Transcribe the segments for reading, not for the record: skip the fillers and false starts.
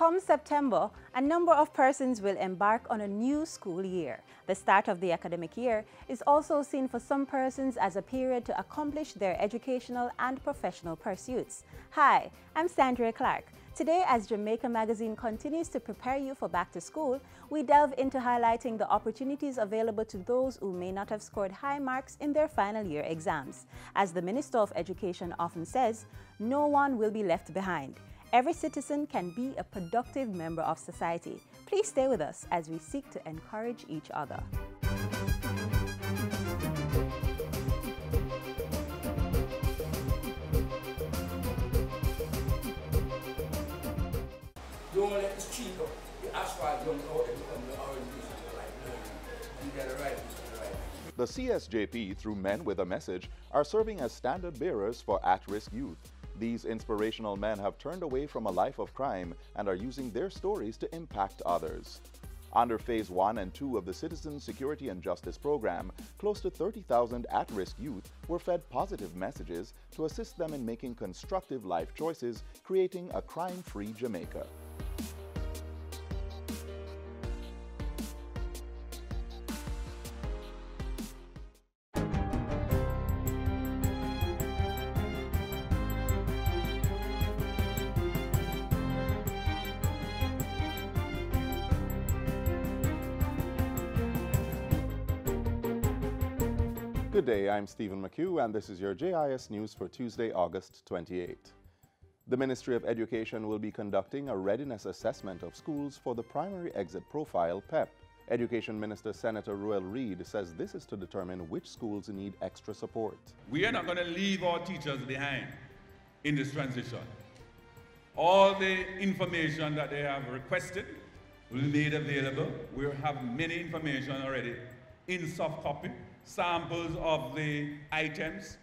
Come September, a number of persons will embark on a new school year. The start of the academic year is also seen for some persons as a period to accomplish their educational and professional pursuits. Hi, I'm Sandra Clark. Today, as Jamaica Magazine continues to prepare you for back to school, we delve into highlighting the opportunities available to those who may not have scored high marks in their final year exams. As the Minister of Education often says, no one will be left behind. Every citizen can be a productive member of society. Please stay with us as we seek to encourage each other. Don't let the street up. The asphalt don't go and become the orientation like learning. You get it right. The CSJP, through Men with a Message, are serving as standard bearers for at-risk youth. These inspirational men have turned away from a life of crime and are using their stories to impact others. Under Phase 1 and 2 of the Citizen Security and Justice Program, close to 30,000 at-risk youth were fed positive messages to assist them in making constructive life choices, creating a crime-free Jamaica. Good day, I'm Stephen McHugh, and this is your JIS News for Tuesday, August 28. The Ministry of Education will be conducting a readiness assessment of schools for the Primary Exit Profile, PEP. Education Minister Senator Ruel Reid says this is to determine which schools need extra support. We are not going to leave our teachers behind in this transition. All the information that they have requested will be made available. We have many information already in soft copy. Samples of the items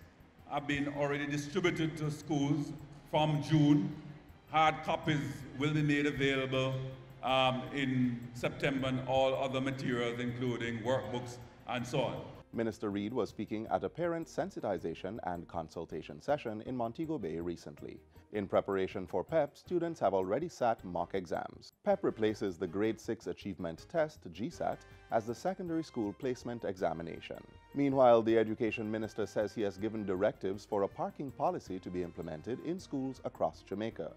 have been already distributed to schools from June. Hard copies will be made available in September, and all other materials, including workbooks and so on. Minister Reid was speaking at a parent sensitization and consultation session in Montego Bay recently. In preparation for PEP, students have already sat mock exams. PEP replaces the Grade 6 Achievement Test, GSAT, as the secondary school placement examination. Meanwhile, the Education Minister says he has given directives for a parking policy to be implemented in schools across Jamaica.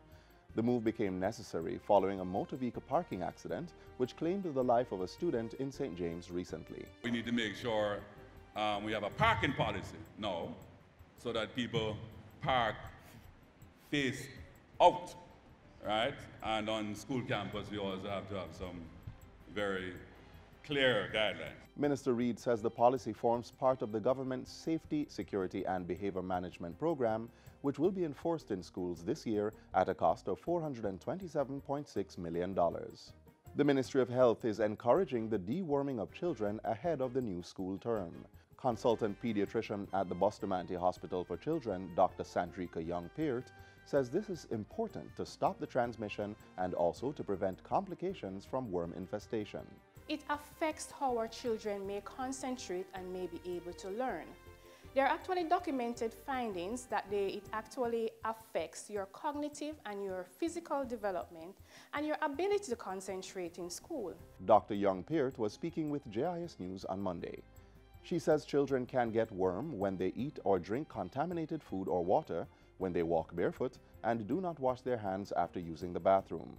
The move became necessary following a motor vehicle parking accident which claimed the life of a student in St. James recently. We need to make sure we have a parking policy now so that people park face out, right? And on school campus, we also have to have some very clear guidelines. Minister Reid says the policy forms part of the government's Safety, Security and Behavior Management Program, which will be enforced in schools this year at a cost of $427.6 million. The Ministry of Health is encouraging the deworming of children ahead of the new school term. Consultant pediatrician at the Bustamante Hospital for Children, Dr. Sandrika Young-Peart, says this is important to stop the transmission and also to prevent complications from worm infestation. It affects how our children may concentrate and may be able to learn. There are actually documented findings that it actually affects your cognitive and your physical development and your ability to concentrate in school. Dr. Young-Peart was speaking with JIS News on Monday. She says children can get worm when they eat or drink contaminated food or water, when they walk barefoot, and do not wash their hands after using the bathroom.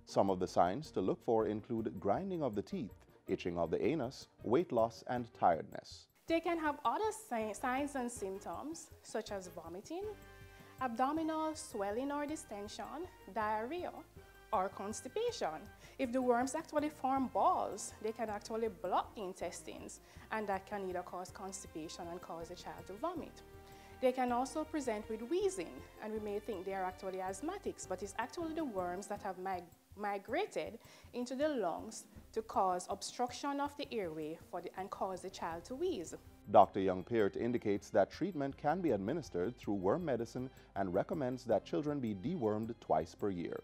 Some of the signs to look for include grinding of the teeth, itching of the anus, weight loss, and tiredness. They can have other signs and symptoms, such as vomiting, abdominal swelling or distension, diarrhea, or constipation. If the worms actually form balls, they can actually block the intestines, and that can either cause constipation and cause the child to vomit. They can also present with wheezing, and we may think they are actually asthmatics, but it's actually the worms that have migrated into the lungs to cause obstruction of the airway and cause the child to wheeze. Dr. Young-Peart indicates that treatment can be administered through worm medicine and recommends that children be dewormed twice per year.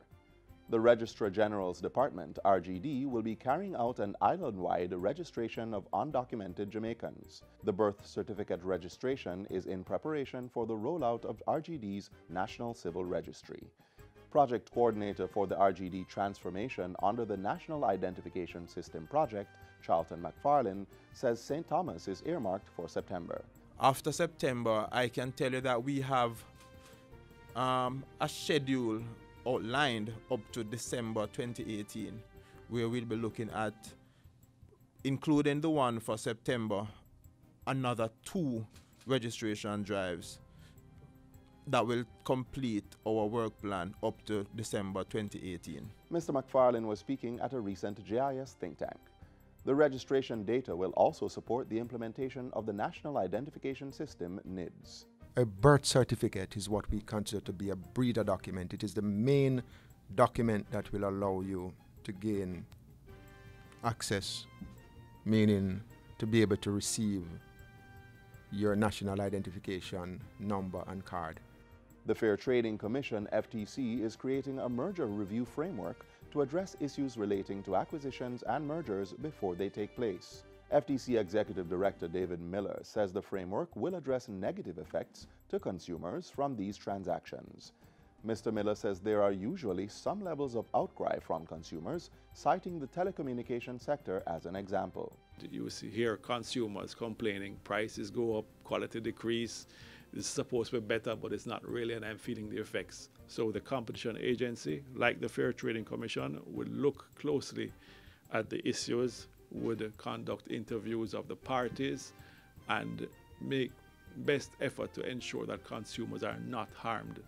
The Registrar General's Department, RGD, will be carrying out an island-wide registration of undocumented Jamaicans. The birth certificate registration is in preparation for the rollout of RGD's National Civil Registry. Project coordinator for the RGD transformation under the National Identification System project, Charlton McFarlane, says St. Thomas is earmarked for September. After September, I can tell you that we have a schedule outlined up to December 2018, where we'll be looking at, including the one for September, another 2 registration drives that will complete our work plan up to December 2018. Mr. McFarlane was speaking at a recent GIS think tank. The registration data will also support the implementation of the National Identification System, NIDS. A birth certificate is what we consider to be a breeder document. It is the main document that will allow you to gain access, meaning to be able to receive your national identification number and card. The Fair Trading Commission, FTC, is creating a merger review framework to address issues relating to acquisitions and mergers before they take place. FTC Executive Director David Miller says the framework will address negative effects to consumers from these transactions. Mr. Miller says there are usually some levels of outcry from consumers, citing the telecommunication sector as an example. You hear consumers complaining, prices go up, quality decrease, it's supposed to be better, but it's not really, and I'm feeling the effects. So the competition agency, like the Fair Trading Commission, would look closely at the issues, would conduct interviews of the parties, and make best effort to ensure that consumers are not harmed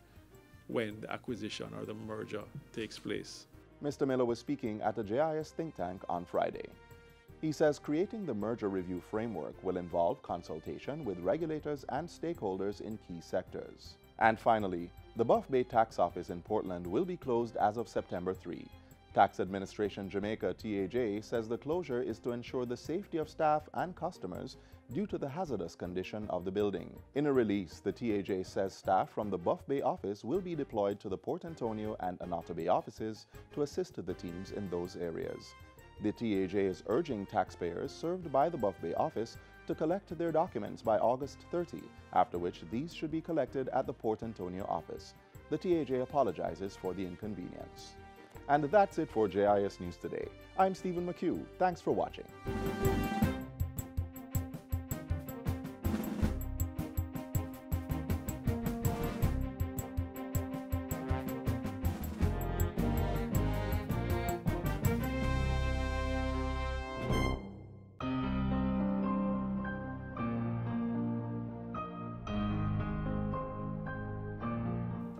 when the acquisition or the merger takes place. Mr. Miller was speaking at a GIS think tank on Friday. He says creating the merger review framework will involve consultation with regulators and stakeholders in key sectors. And finally, the Buff Bay Tax Office in Portland will be closed as of September 3. Tax Administration Jamaica TAJ says the closure is to ensure the safety of staff and customers due to the hazardous condition of the building. In a release, the TAJ says staff from the Buff Bay office will be deployed to the Port Antonio and Annotto Bay offices to assist the teams in those areas. The TAJ is urging taxpayers served by the Buff Bay office to collect their documents by August 30, after which these should be collected at the Port Antonio office. The TAJ apologizes for the inconvenience. And that's it for JIS News Today. I'm Stephen McHugh. Thanks for watching.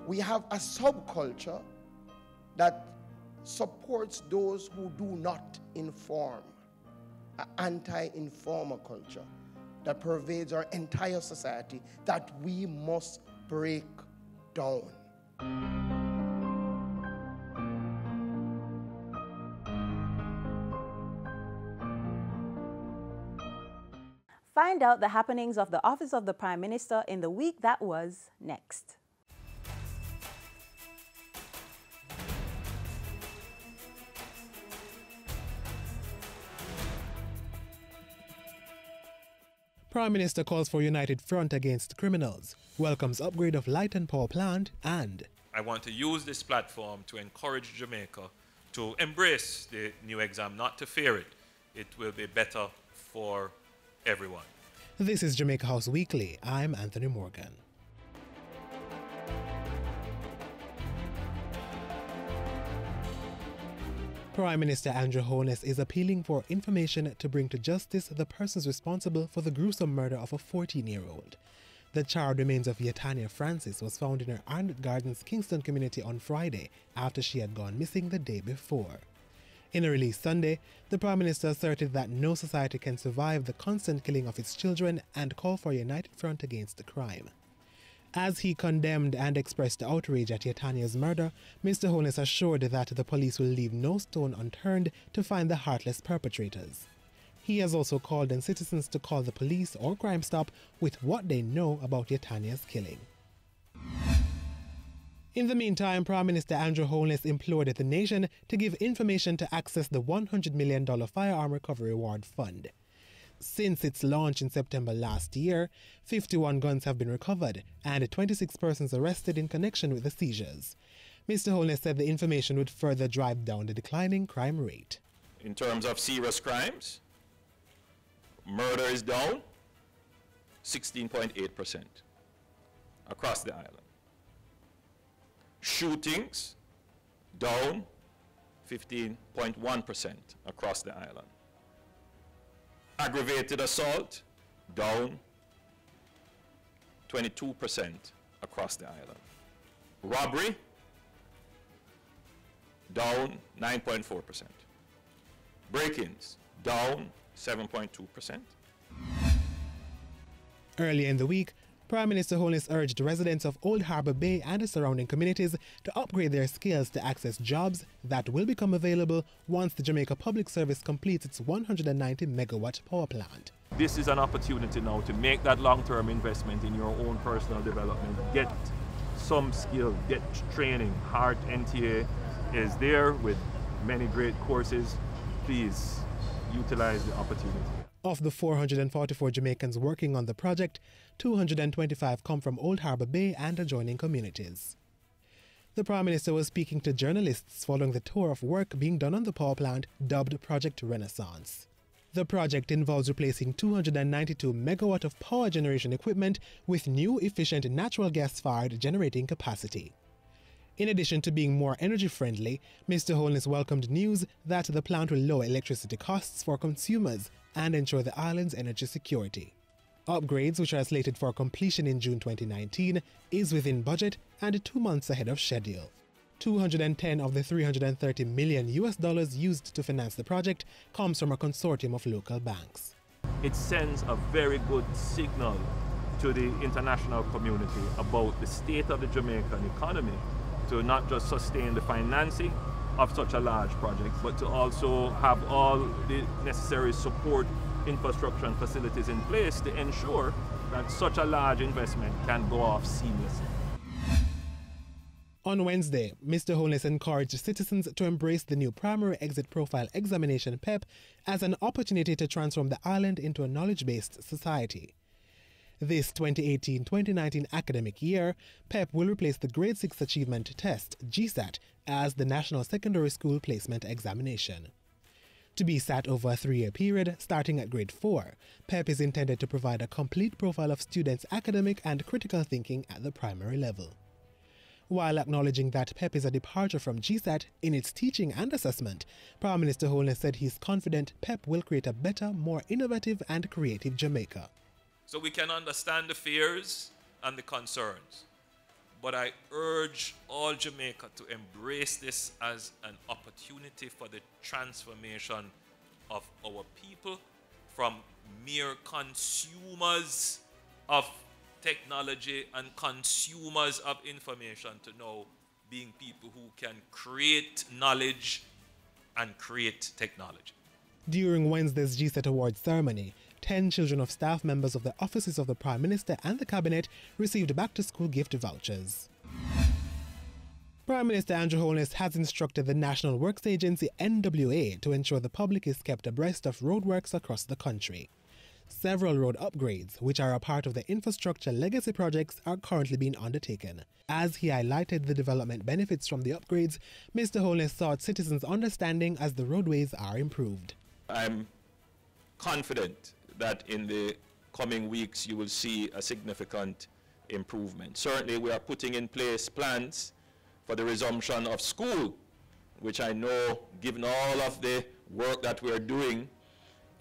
We have a subculture that supports those who do not inform, an anti-informer culture that pervades our entire society that we must break down. Find out the happenings of the Office of the Prime Minister in the week that was next. Prime Minister calls for united front against criminals, welcomes upgrade of light and power plant, and I want to use this platform to encourage Jamaica to embrace the new exam, not to fear it. It will be better for everyone. This is Jamaica House Weekly. I'm Anthony Morgan. Prime Minister Andrew Holness is appealing for information to bring to justice the persons responsible for the gruesome murder of a 14-year-old. The charred remains of Yatania Francis was found in her Arnold Gardens, Kingston community on Friday after she had gone missing the day before. In a release Sunday, the Prime Minister asserted that no society can survive the constant killing of its children and called for a united front against the crime. As he condemned and expressed outrage at Yatania's murder, Mr. Holness assured that the police will leave no stone unturned to find the heartless perpetrators. He has also called on citizens to call the police or Crime Stop with what they know about Yatania's killing. In the meantime, Prime Minister Andrew Holness implored the nation to give information to access the $100 million Firearm Recovery Award Fund. Since its launch in September last year, 51 guns have been recovered and 26 persons arrested in connection with the seizures. Mr. Holness said the information would further drive down the declining crime rate. In terms of serious crimes, murder is down 16.8% across the island. Shootings down 15.1% across the island. Aggravated assault down 22% across the island. Robbery down 9.4%. Break-ins down 7.2%. Earlier in the week, Prime Minister Holness urged residents of Old Harbour Bay and the surrounding communities to upgrade their skills to access jobs that will become available once the Jamaica Public Service completes its 190 megawatt power plant. This is an opportunity now to make that long-term investment in your own personal development. Get some skill, get training. HEART NTA is there with many great courses. Please utilize the opportunity. Of the 444 Jamaicans working on the project, 225 come from Old Harbour Bay and adjoining communities. The Prime Minister was speaking to journalists following the tour of work being done on the power plant, dubbed Project Renaissance. The project involves replacing 292 megawatt of power generation equipment with new efficient natural gas-fired generating capacity. In addition to being more energy-friendly, Mr. Holness welcomed news that the plant will lower electricity costs for consumers and ensure the island's energy security. Upgrades, which are slated for completion in June 2019, is within budget and 2 months ahead of schedule. 210 of the $330 million used to finance the project comes from a consortium of local banks. It sends a very good signal to the international community about the state of the Jamaican economy, to not just sustain the financing of such a large project, but to also have all the necessary support, infrastructure and facilities in place to ensure that such a large investment can go off seamlessly. On Wednesday, Mr. Holness encouraged citizens to embrace the new Primary Exit Profile Examination PEP as an opportunity to transform the island into a knowledge-based society. This 2018-2019 academic year, PEP will replace the Grade 6 Achievement Test, GSAT, as the National Secondary School Placement Examination. To be sat over a 3-year period, starting at Grade 4, PEP is intended to provide a complete profile of students' academic and critical thinking at the primary level. While acknowledging that PEP is a departure from GSAT in its teaching and assessment, Prime Minister Holness said he's confident PEP will create a better, more innovative and creative Jamaica. So we can understand the fears and the concerns, but I urge all Jamaica to embrace this as an opportunity for the transformation of our people from mere consumers of technology and consumers of information to now being people who can create knowledge and create technology. During Wednesday's GSET Awards ceremony, 10 children of staff members of the offices of the Prime Minister and the Cabinet received back-to-school gift vouchers. Prime Minister Andrew Holness has instructed the National Works Agency NWA to ensure the public is kept abreast of roadworks across the country. Several road upgrades, which are a part of the infrastructure legacy projects, are currently being undertaken. As he highlighted the development benefits from the upgrades, Mr. Holness sought citizens' understanding as the roadways are improved. I'm confident that in the coming weeks you will see a significant improvement. Certainly we are putting in place plans for the resumption of school, which I know, given all of the work that we're doing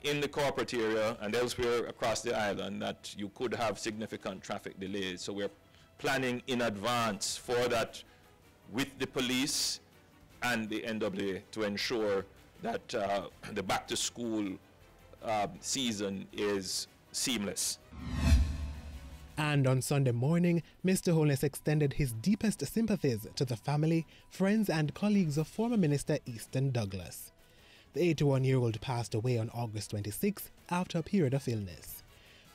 in the corporate area and elsewhere across the island, that you could have significant traffic delays. So we're planning in advance for that with the police and the NWA to ensure that the back-to-school season is seamless. And on Sunday morning, Mr. Holness extended his deepest sympathies to the family, friends and colleagues of former Minister Easton Douglas. The 81-year-old passed away on August 26 after a period of illness.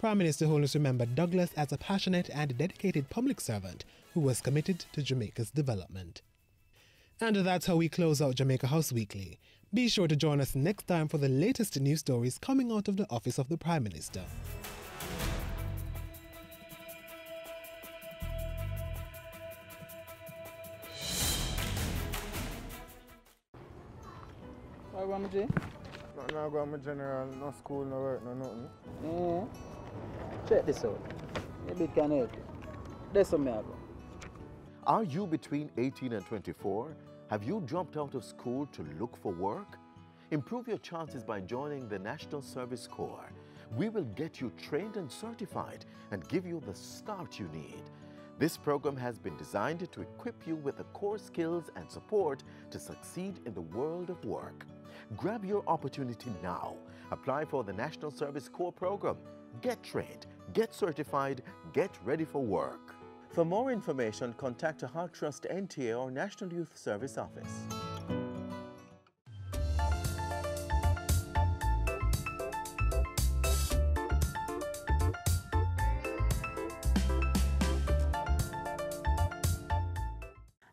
Prime Minister Holness remembered Douglas as a passionate and dedicated public servant who was committed to Jamaica's development. And that's how we close out Jamaica House Weekly. Be sure to join us next time for the latest news stories coming out of the office of the Prime Minister. go to G? No go to general, no school, no work, no nothing. Check this out. Maybe it can help you. That's what I go. Are you between 18 and 24? Have you dropped out of school to look for work? Improve your chances by joining the National Service Corps. We will get you trained and certified and give you the start you need. This program has been designed to equip you with the core skills and support to succeed in the world of work. Grab your opportunity now. Apply for the National Service Corps program. Get trained, get certified, get ready for work. For more information, contact a Heart Trust NTA or National Youth Service Office.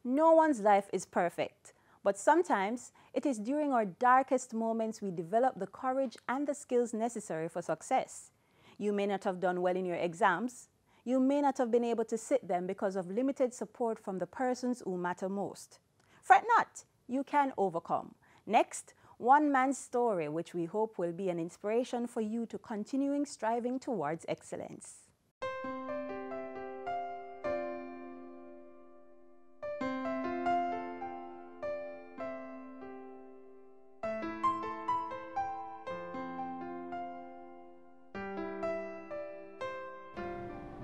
No one's life is perfect, but sometimes it is during our darkest moments we develop the courage and the skills necessary for success. You may not have done well in your exams. You may not have been able to sit them because of limited support from the persons who matter most. Fret not, you can overcome. Next, one man's story, which we hope will be an inspiration for you to continuing striving towards excellence.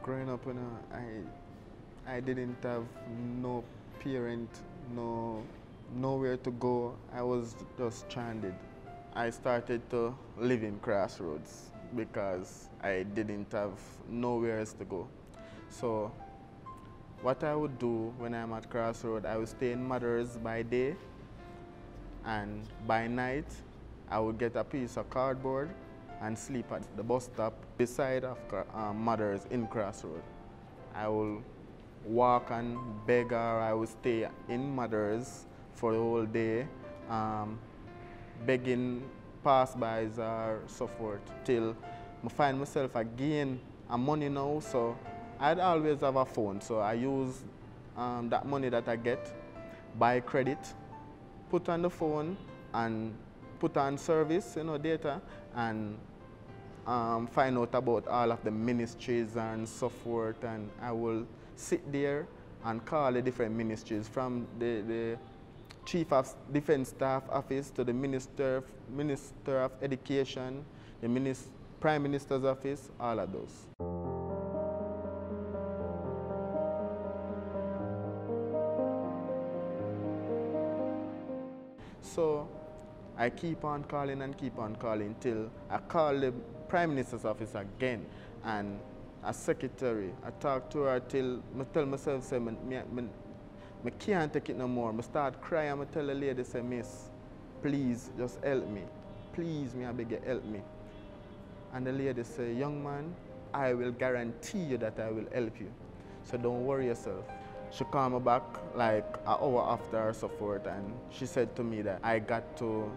Growing up, I didn't have no parent, nowhere to go. I was just stranded. I started to live in Crossroads because I didn't have nowhere else to go. So what I would do when I'm at Crossroads, I would stay in Mothers by day, and by night I would get a piece of cardboard and sleep at the bus stop beside of Mothers in Crossroad. I will walk and beg, or I will stay in Mothers for the whole day, begging passbys or so forth, till I find myself again money now. So I'd always have a phone, so I use that money that I get, buy credit, put on the phone and put on service, data, and find out about all of the ministries and so forth, and I will sit there and call the different ministries, from the Chief of Defense Staff Office to the Minister of Education, the Prime Minister's Office, all of those. So I keep on calling and keep on calling till I call the Prime Minister's office again, and a secretary, I talk to her till I tell myself, say, I can't take it no more. I start crying, I tell the lady, say, Miss, please just help me. Please, I beg you, help me. And the lady say, young man, I will guarantee you that I will help you. So don't worry yourself. She called me back like an hour after or so forth, and she said to me that I got to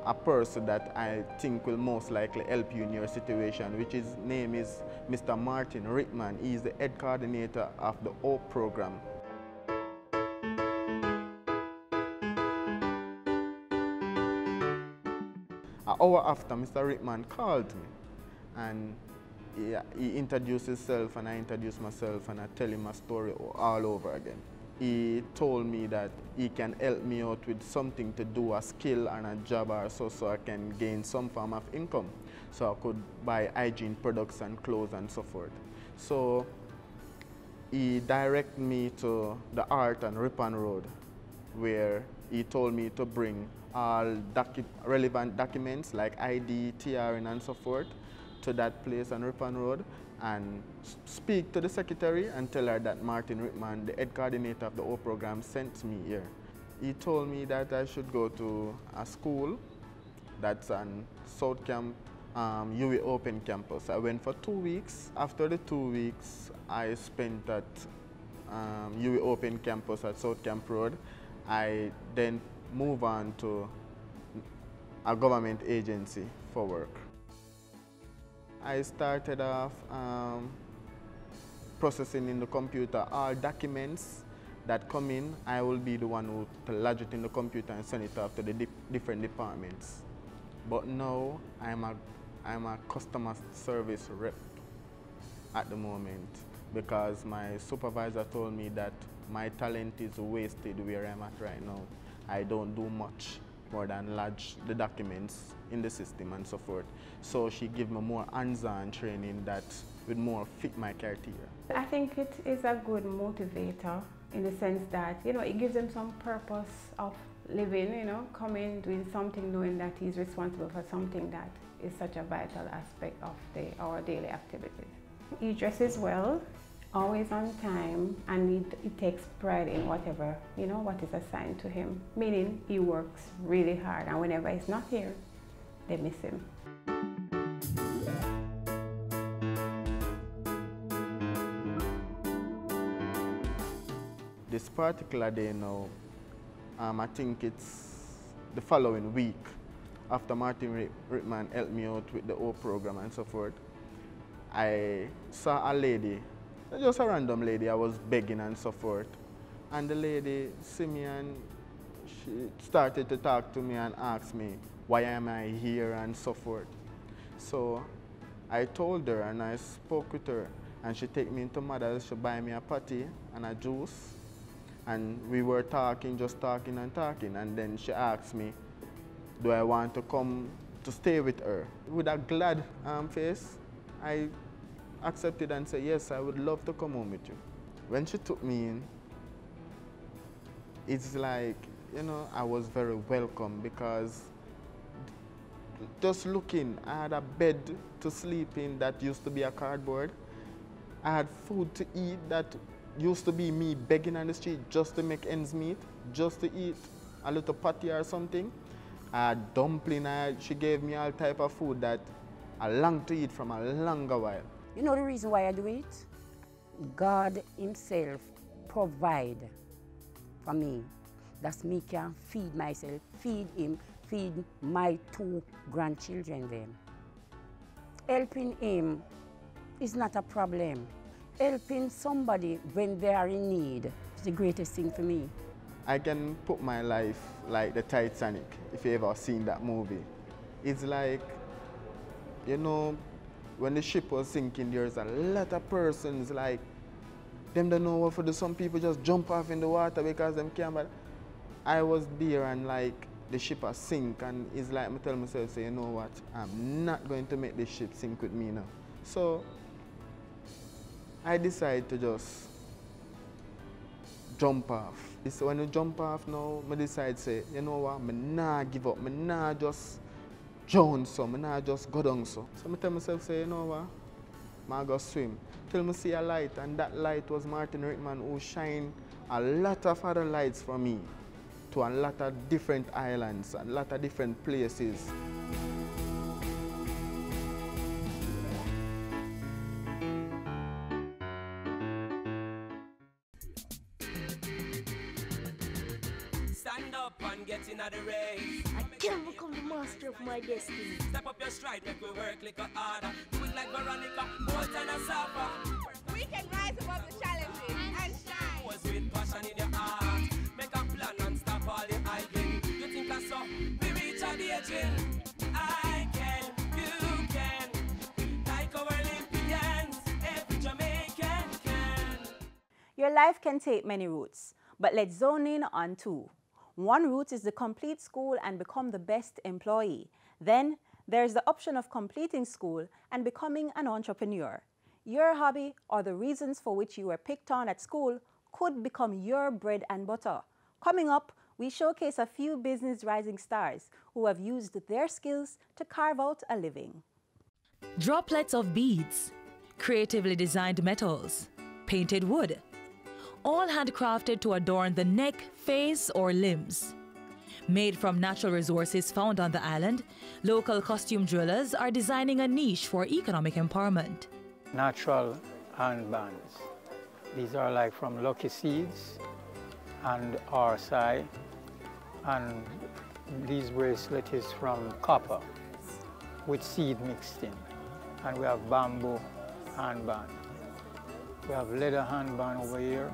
a person that I think will most likely help you in your situation, which his name is Mr. Martin Rickman. He is the head coordinator of the OPE program. An hour after, Mr. Rickman called me, and he introduced himself, and I introduced myself, and I tell him my story all over again. He told me that he can help me out with something to do, a skill and a job or so I can gain some form of income, so I could buy hygiene products and clothes and so forth. So he directed me to the Art and Ripon Road, where he told me to bring all relevant documents like ID, TRN and so forth to that place on Ripon Road, and speak to the secretary and tell her that Martin Rickman, the head coordinator of the O program, sent me here. He told me that I should go to a school that's on South Camp, UWI Open campus. I went for 2 weeks. After the 2 weeks, I spent at UWI Open campus at South Camp Road. I then moved on to a government agency for work. I started off processing in the computer all documents that come in, I will be the one who to lodge it in the computer and send it off to the different departments. But now I'm a customer service rep at the moment because my supervisor told me that my talent is wasted where I'm at right now. I don't do much more than lodge the documents in the system and so forth. So she gave me more hands-on training that would more fit my criteria. I think it is a good motivator in the sense that, you know, it gives them some purpose of living, you know, coming, doing something, knowing that he's responsible for something that is such a vital aspect of our daily activities. He dresses well, always on time, and he takes pride in whatever, you know, what is assigned to him, meaning he works really hard, and whenever he's not here, they miss him. This particular day now, I think it's the following week after Martin Rittman helped me out with the O program and so forth. I saw a lady, just a random lady, I was begging and so forth. And the lady see me and she started to talk to me and ask me, why am I here and so forth. So I told her and I spoke with her and she take me into Mother's, she buy me a patty and a juice. And we were talking, just talking and talking, and then she asked me, do I want to come to stay with her? With a glad face, I accepted and said, yes, I would love to come home with you. When she took me in, it's like, you know, I was very welcome because just looking, I had a bed to sleep in that used to be a cardboard. I had food to eat that used to be me begging on the street just to make ends meet, just to eat a little patty or something. I had dumpling, she gave me all type of food that I long to eat from a longer while. You know the reason why I do it? God himself provide for me. That's me can feed myself, feed him, feed my 2 grandchildren then. Helping him is not a problem. Helping somebody when they are in need is the greatest thing for me. I can put my life like the Titanic, if you ever seen that movie. It's like, you know, when the ship was sinking, there's a lot of persons like, them don't know what to do. Some people just jump off in the water because them can't, but I was there and like, the ship has sink and it's like, I tell myself, say, you know what, I'm not going to make this ship sink with me now. So, I decided to just jump off. So when you jump off now, I decide to say, you know what, I'm not give up, I'm not just drown so, I'm not just go down so. So I tell myself, say, you know what, I'm go swim. Till I see a light, and that light was Martin Rittman who shined a lot of other lights for me to a lot of different islands, a lot of different places. The race. I can become the master of my destiny. Step up your stride, make we work like a harder. Do it like Veronica, more than a supper. We can rise above the challenges and shine. Was with passion in your heart. Make a plan and stop all the idling. You think I saw? We reach our aging. I can, you can. Like our Olympians, every Jamaican can. Your life can take many routes, but let's zone in on 2. One route is to complete school and become the best employee. Then there's the option of completing school and becoming an entrepreneur. Your hobby or the reasons for which you were picked on at school could become your bread and butter. Coming up, we showcase a few business rising stars who have used their skills to carve out a living. Droplets of beads, creatively designed metals, painted wood, all handcrafted to adorn the neck, face, or limbs. Made from natural resources found on the island, local costume jewelers are designing a niche for economic empowerment. Natural handbands. These are like from lucky seeds and RSI, and these bracelet is from copper with seed mixed in. And we have bamboo handband. We have leather handband over here.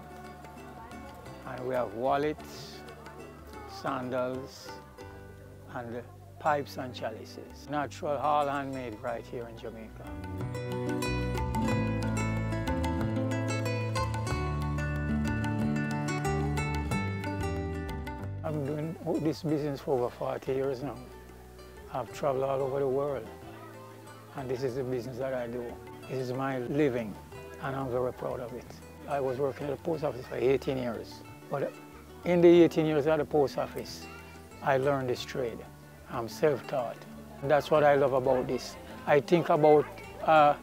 And we have wallets, sandals, and pipes and chalices. Natural, all handmade right here in Jamaica. I've been doing this business for over 40 years now. I've traveled all over the world, and this is the business that I do. This is my living, and I'm very proud of it. I was working at the post office for 18 years, but in the 18 years at the post office, I learned this trade. I'm self-taught. That's what I love about this. I think about a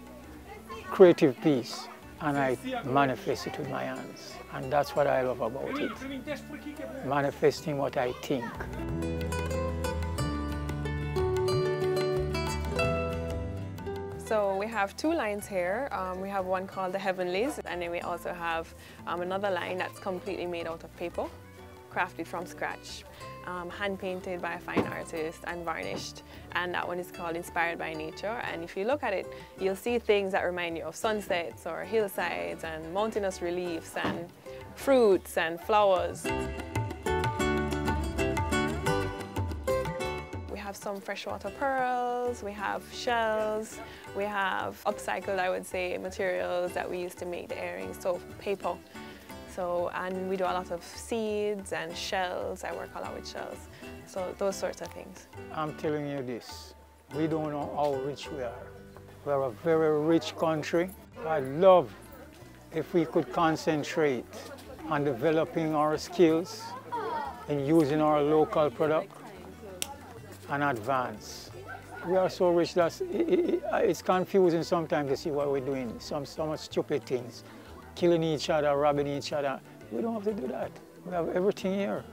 creative piece, and I manifest it with my hands. And that's what I love about it, manifesting what I think. So we have two lines here. We have one called the Heavenlies, and then we also have another line that's completely made out of paper, crafted from scratch, hand-painted by a fine artist and varnished. And that one is called Inspired by Nature. And if you look at it, you'll see things that remind you of sunsets or hillsides and mountainous reliefs and fruits and flowers. We have some freshwater pearls, we have shells, we have upcycled, I would say, materials that we used to make the earrings, so paper. So, and we do a lot of seeds and shells. I work a lot with shells. So those sorts of things. I'm telling you this, we don't know how rich we are. We're a very rich country. I'd love if we could concentrate on developing our skills and using our local product and advance. We are so rich that it's confusing sometimes to see what we're doing, so much stupid things. Killing each other, robbing each other. We don't have to do that. We have everything here.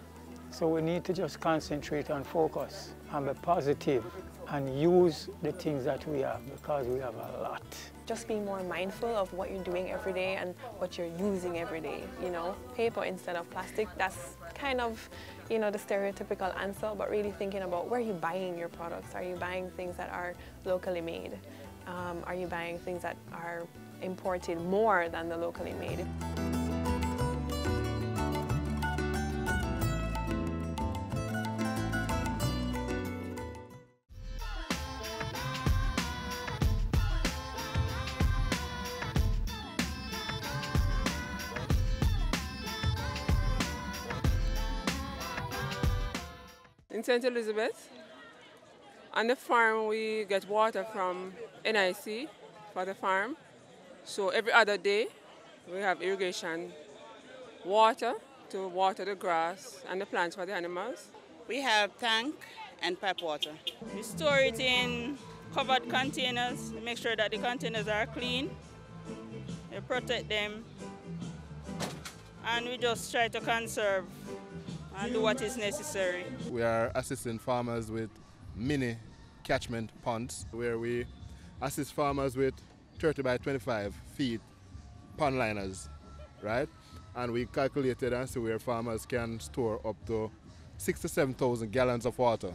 So we need to just concentrate and focus and be positive and use the things that we have, because we have a lot. Just be more mindful of what you're doing every day and what you're using every day. You know, paper instead of plastic, that's kind of, you know, the stereotypical answer, but really thinking about where are you buying your products? Are you buying things that are locally made? Are you buying things that are imported more than the locally made? In St. Elizabeth, on the farm we get water from NIC for the farm. So every other day we have irrigation water to water the grass and the plants for the animals. We have tank and pipe water. We store it in covered containers, make sure that the containers are clean, we protect them, and we just try to conserve and do what is necessary. We are assisting farmers with mini catchment ponds, where we assist farmers with 30 by 25 feet pond liners, right? And we calculated and see where farmers can store up to 6,000 to 7,000 gallons of water,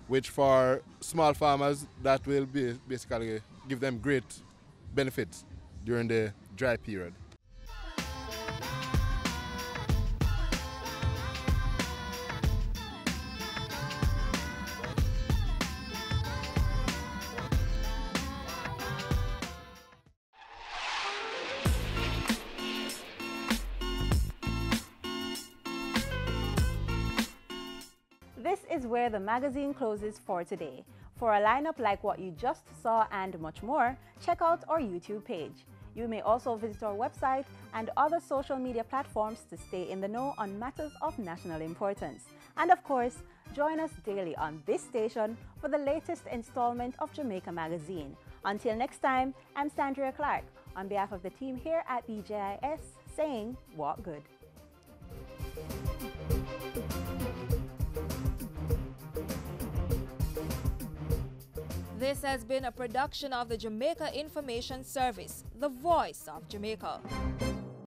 which for small farmers, that will basically give them great benefits during the dry period. This is where the magazine closes for today. For a lineup like what you just saw and much more, check out our YouTube page. You may also visit our website and other social media platforms to stay in the know on matters of national importance. And of course, join us daily on this station for the latest installment of Jamaica Magazine. Until next time, I'm Sandra Clark, on behalf of the team here at BJIS, saying, walk good. This has been a production of the Jamaica Information Service, the voice of Jamaica.